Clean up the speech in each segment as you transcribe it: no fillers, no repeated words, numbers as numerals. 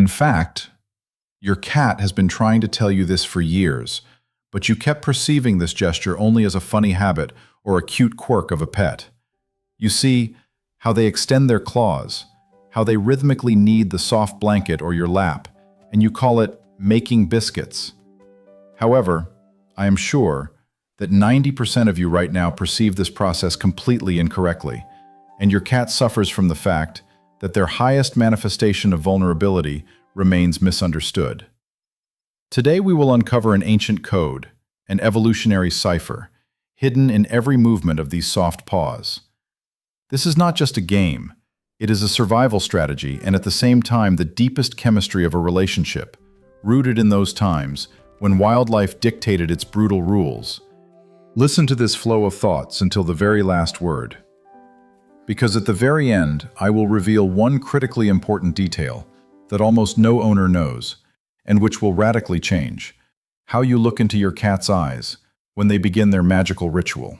In fact, your cat has been trying to tell you this for years, but you kept perceiving this gesture only as a funny habit or a cute quirk of a pet. You see how they extend their claws, how they rhythmically knead the soft blanket or your lap, and you call it making biscuits. However, I am sure that 90% of you right now perceive this process completely incorrectly, and your cat suffers from the fact that their highest manifestation of vulnerability remains misunderstood. Today we will uncover an ancient code, an evolutionary cipher, hidden in every movement of these soft paws. This is not just a game, it is a survival strategy and at the same time the deepest chemistry of a relationship, rooted in those times when wildlife dictated its brutal rules. Listen to this flow of thoughts until the very last word. Because at the very end, I will reveal one critically important detail that almost no owner knows, and which will radically change how you look into your cat's eyes when they begin their magical ritual.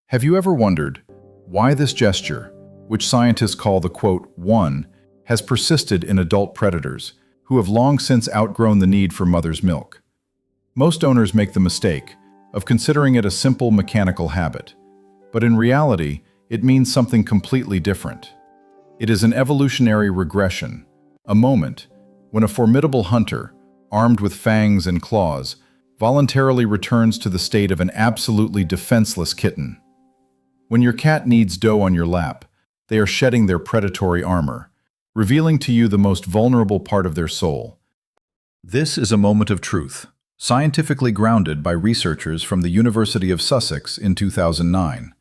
Have you ever wondered why this gesture, which scientists call the quote, one, has persisted in adult predators who have long since outgrown the need for mother's milk? Most owners make the mistake of considering it a simple mechanical habit, but in reality, it means something completely different. It is an evolutionary regression, a moment when a formidable hunter, armed with fangs and claws, voluntarily returns to the state of an absolutely defenseless kitten. When your cat kneads dough on your lap, they are shedding their predatory armor, revealing to you the most vulnerable part of their soul. This is a moment of truth, scientifically grounded by researchers from the University of Sussex in 2009.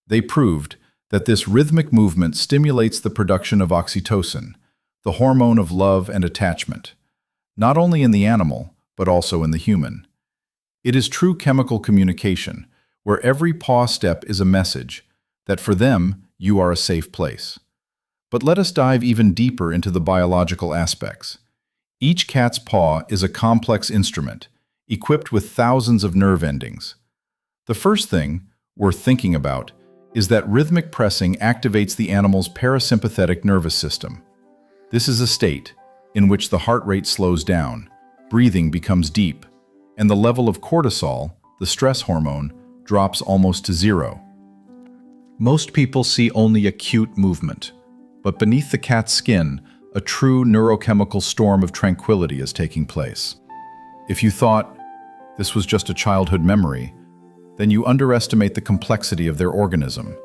They proved that this rhythmic movement stimulates the production of oxytocin, the hormone of love and attachment, not only in the animal, but also in the human. It is true chemical communication, where every paw step is a message that for them, you are a safe place. But let us dive even deeper into the biological aspects. Each cat's paw is a complex instrument, equipped with thousands of nerve endings. The first thing worth thinking about is that rhythmic pressing activates the animal's parasympathetic nervous system. This is a state in which the heart rate slows down, breathing becomes deep, and the level of cortisol, the stress hormone, drops almost to zero. Most people see only acute movement, but beneath the cat's skin, a true neurochemical storm of tranquility is taking place. If you thought this was just a childhood memory, then you underestimate the complexity of their organism.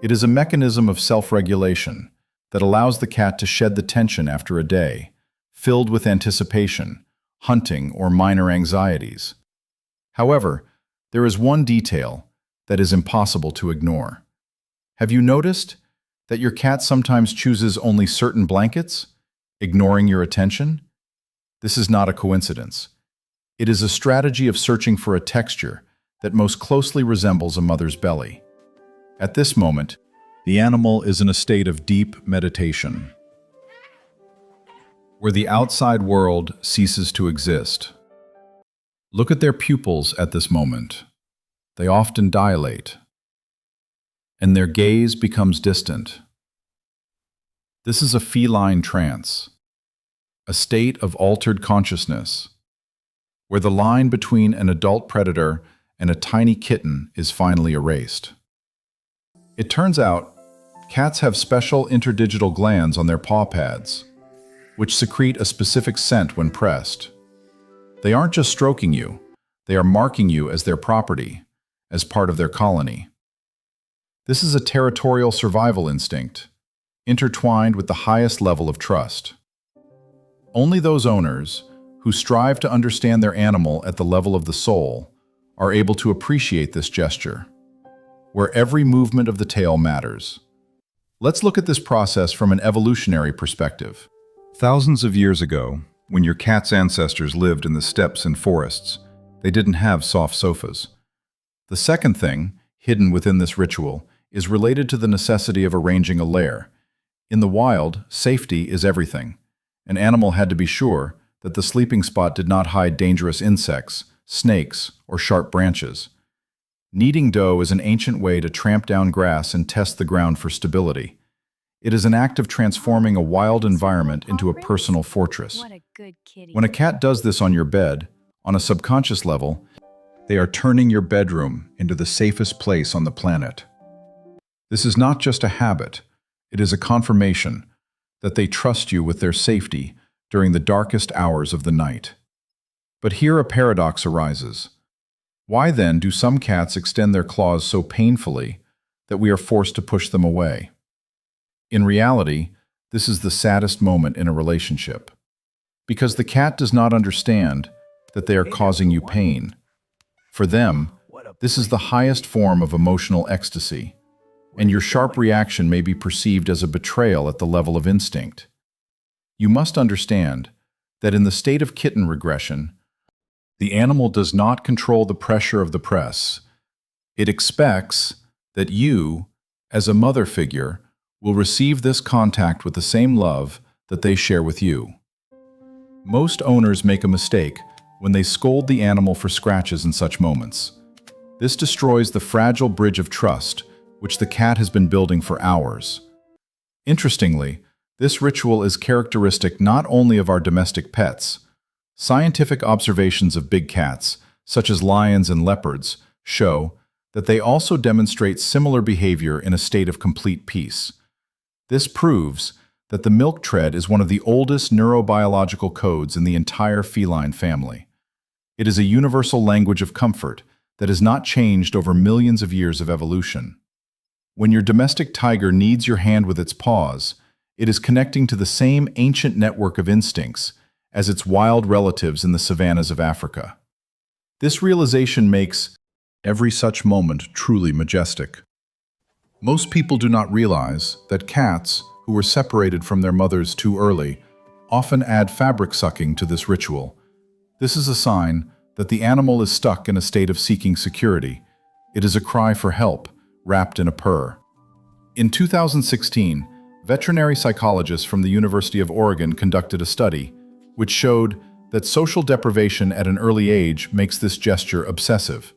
It is a mechanism of self-regulation that allows the cat to shed the tension after a day, filled with anticipation, hunting, or minor anxieties. However, there is one detail that is impossible to ignore. Have you noticed that your cat sometimes chooses only certain blankets, ignoring your attention? This is not a coincidence. It is a strategy of searching for a texture that most closely resembles a mother's belly. At this moment, the animal is in a state of deep meditation, where the outside world ceases to exist. Look at their pupils at this moment. They often dilate, and their gaze becomes distant. This is a feline trance, a state of altered consciousness, where the line between an adult predator and a tiny kitten is finally erased. It turns out, cats have special interdigital glands on their paw pads, which secrete a specific scent when pressed. They aren't just stroking you, they are marking you as their property, as part of their colony. This is a territorial survival instinct, intertwined with the highest level of trust. Only those owners who strive to understand their animal at the level of the soul are able to appreciate this gesture, where every movement of the tail matters. Let's look at this process from an evolutionary perspective. Thousands of years ago, when your cat's ancestors lived in the steppes and forests, they didn't have soft sofas. The second thing, hidden within this ritual, is related to the necessity of arranging a lair. In the wild, safety is everything. An animal had to be sure that the sleeping spot did not hide dangerous insects, snakes, or sharp branches. Kneading dough is an ancient way to tramp down grass and test the ground for stability. It is an act of transforming a wild environment into a personal fortress. What a good kitty. When a cat does this on your bed, on a subconscious level, they are turning your bedroom into the safest place on the planet. This is not just a habit, it is a confirmation that they trust you with their safety during the darkest hours of the night. But here a paradox arises. Why then do some cats extend their claws so painfully that we are forced to push them away? In reality, this is the saddest moment in a relationship. Because the cat does not understand that they are causing you pain. For them, this is the highest form of emotional ecstasy, and your sharp reaction may be perceived as a betrayal at the level of instinct. You must understand that in the state of kitten regression, the animal does not control the pressure of the press. It expects that you, as a mother figure, will receive this contact with the same love that they share with you. Most owners make a mistake when they scold the animal for scratches in such moments. This destroys the fragile bridge of trust which the cat has been building for hours. Interestingly, this ritual is characteristic not only of our domestic pets. Scientific observations of big cats, such as lions and leopards, show that they also demonstrate similar behavior in a state of complete peace. This proves that the milk tread is one of the oldest neurobiological codes in the entire feline family. It is a universal language of comfort that has not changed over millions of years of evolution. When your domestic tiger kneads your hand with its paws, it is connecting to the same ancient network of instincts as its wild relatives in the savannas of Africa. This realization makes every such moment truly majestic. Most people do not realize that cats, who were separated from their mothers too early, often add fabric sucking to this ritual. This is a sign that the animal is stuck in a state of seeking security. It is a cry for help, wrapped in a purr. In 2016, veterinary psychologists from the University of Oregon conducted a study which showed that social deprivation at an early age makes this gesture obsessive.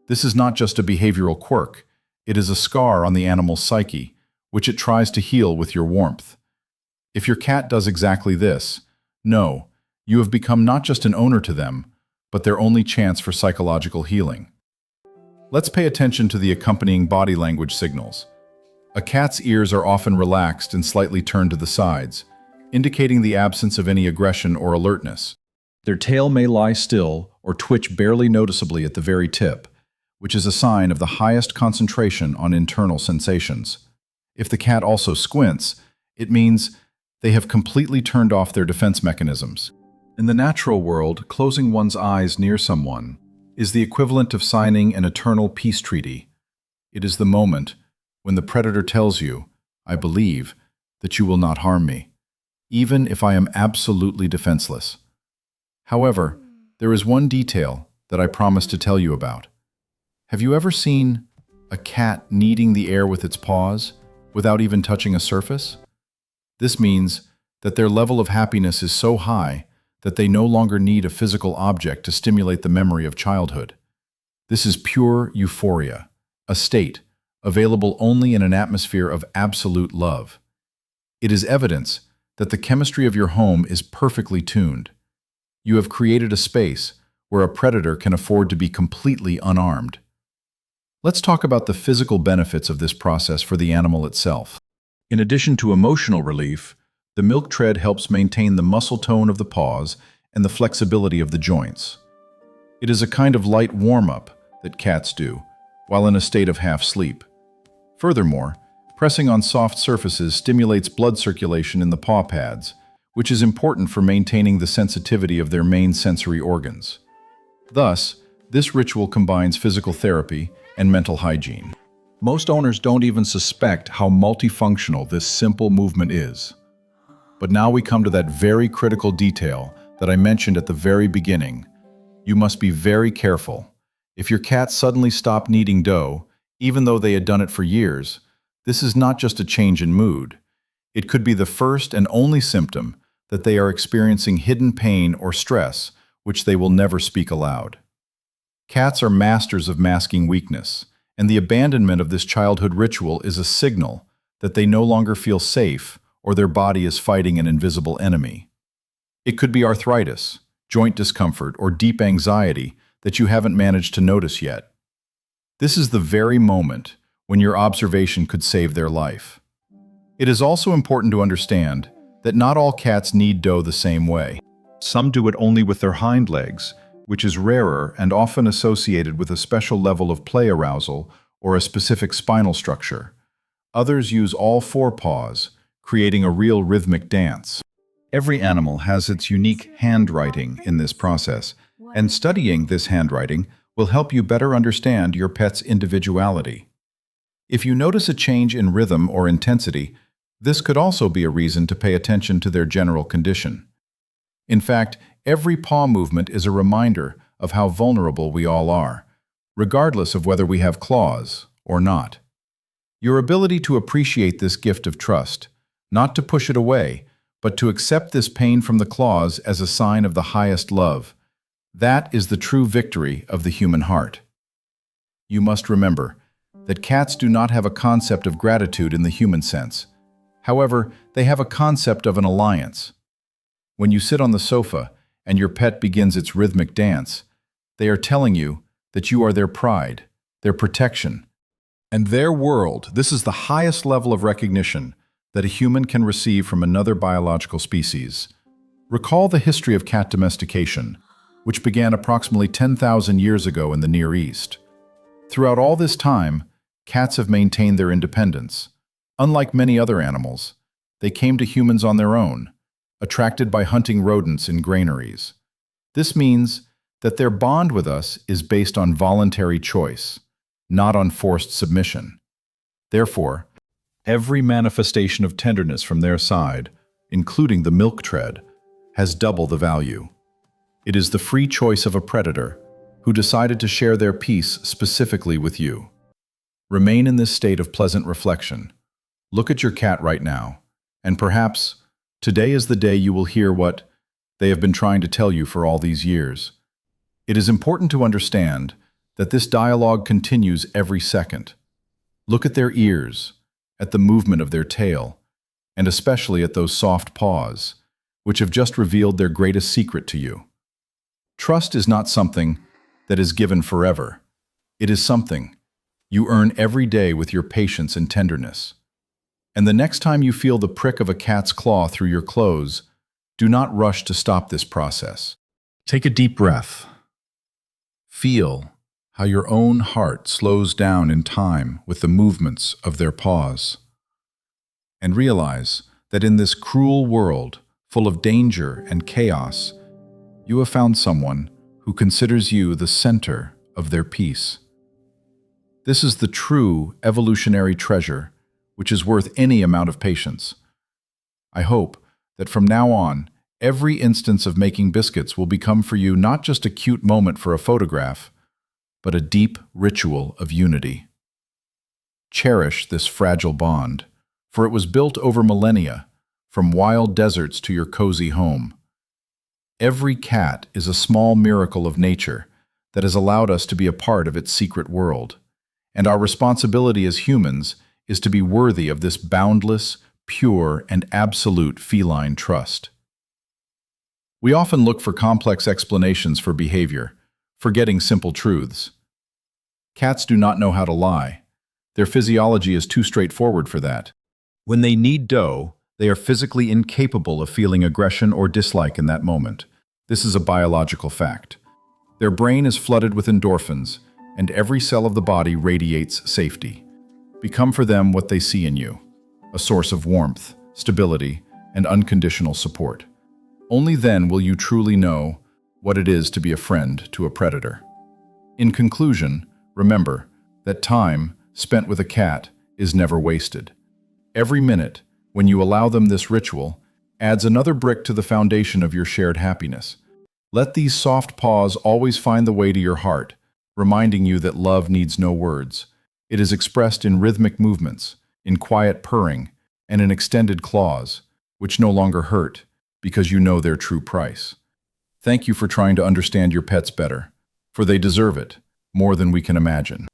This is not just a behavioral quirk, it is a scar on the animal's psyche, which it tries to heal with your warmth. If your cat does exactly this, know you have become not just an owner to them, but their only chance for psychological healing. Let's pay attention to the accompanying body language signals. A cat's ears are often relaxed and slightly turned to the sides, indicating the absence of any aggression or alertness. Their tail may lie still or twitch barely noticeably at the very tip, which is a sign of the highest concentration on internal sensations. If the cat also squints, it means they have completely turned off their defense mechanisms. In the natural world, closing one's eyes near someone is the equivalent of signing an eternal peace treaty. It is the moment when the predator tells you, "I believe that you will not harm me, even if I am absolutely defenseless." However, there is one detail that I promise to tell you about. Have you ever seen a cat kneading the air with its paws without even touching a surface? This means that their level of happiness is so high that they no longer need a physical object to stimulate the memory of childhood. This is pure euphoria, a state available only in an atmosphere of absolute love. It is evidence that the chemistry of your home is perfectly tuned. You have created a space where a predator can afford to be completely unarmed. Let's talk about the physical benefits of this process for the animal itself. In addition to emotional relief, the milk tread helps maintain the muscle tone of the paws and the flexibility of the joints. It is a kind of light warm-up that cats do, while in a state of half-sleep. Furthermore, pressing on soft surfaces stimulates blood circulation in the paw pads, which is important for maintaining the sensitivity of their main sensory organs. Thus, this ritual combines physical therapy and mental hygiene. Most owners don't even suspect how multifunctional this simple movement is. But now we come to that very critical detail that I mentioned at the very beginning. You must be very careful. If your cat suddenly stopped kneading dough, even though they had done it for years, this is not just a change in mood. It could be the first and only symptom that they are experiencing hidden pain or stress, which they will never speak aloud. Cats are masters of masking weakness, and the abandonment of this childhood ritual is a signal that they no longer feel safe or their body is fighting an invisible enemy. It could be arthritis, joint discomfort, or deep anxiety that you haven't managed to notice yet. This is the very moment when your observation could save their life. It is also important to understand that not all cats knead dough the same way. Some do it only with their hind legs, which is rarer and often associated with a special level of play arousal or a specific spinal structure. Others use all four paws, creating a real rhythmic dance. Every animal has its unique handwriting in this process, and studying this handwriting will help you better understand your pet's individuality. If you notice a change in rhythm or intensity, this could also be a reason to pay attention to their general condition. In fact, every paw movement is a reminder of how vulnerable we all are, regardless of whether we have claws or not. Your ability to appreciate this gift of trust, not to push it away, but to accept this pain from the claws as a sign of the highest love, that is the true victory of the human heart. You must remember that cats do not have a concept of gratitude in the human sense. However, they have a concept of an alliance. When you sit on the sofa and your pet begins its rhythmic dance, they are telling you that you are their pride, their protection, and their world. This is the highest level of recognition that a human can receive from another biological species. Recall the history of cat domestication, which began approximately 10,000 years ago in the Near East. Throughout all this time, cats have maintained their independence. Unlike many other animals, they came to humans on their own, attracted by hunting rodents in granaries. This means that their bond with us is based on voluntary choice, not on forced submission. Therefore, every manifestation of tenderness from their side, including the milk tread, has double the value. It is the free choice of a predator who decided to share their peace specifically with you. Remain in this state of pleasant reflection. Look at your cat right now, and perhaps today is the day you will hear what they have been trying to tell you for all these years. It is important to understand that this dialogue continues every second. Look at their ears, at the movement of their tail, and especially at those soft paws, which have just revealed their greatest secret to you. Trust is not something that is given forever. It is something you earn every day with your patience and tenderness. And the next time you feel the prick of a cat's claw through your clothes, do not rush to stop this process. Take a deep breath. Feel how your own heart slows down in time with the movements of their paws. And realize that in this cruel world, full of danger and chaos, you have found someone who considers you the center of their peace. This is the true evolutionary treasure, which is worth any amount of patience. I hope that from now on, every instance of making biscuits will become for you not just a cute moment for a photograph, but a deep ritual of unity. Cherish this fragile bond, for it was built over millennia, from wild deserts to your cozy home. Every cat is a small miracle of nature that has allowed us to be a part of its secret world, and our responsibility as humans is to be worthy of this boundless, pure, and absolute feline trust. We often look for complex explanations for behavior, forgetting simple truths. Cats do not know how to lie. Their physiology is too straightforward for that. When they knead dough, they are physically incapable of feeling aggression or dislike in that moment. This is a biological fact. Their brain is flooded with endorphins, and every cell of the body radiates safety. Become for them what they see in you, a source of warmth, stability, and unconditional support. Only then will you truly know what it is to be a friend to a predator. In conclusion, remember that time spent with a cat is never wasted. Every minute, when you allow them this ritual, adds another brick to the foundation of your shared happiness. Let these soft paws always find the way to your heart, reminding you that love needs no words. It is expressed in rhythmic movements, in quiet purring, and in extended claws, which no longer hurt because you know their true price. Thank you for trying to understand your pets better, for they deserve it more than we can imagine.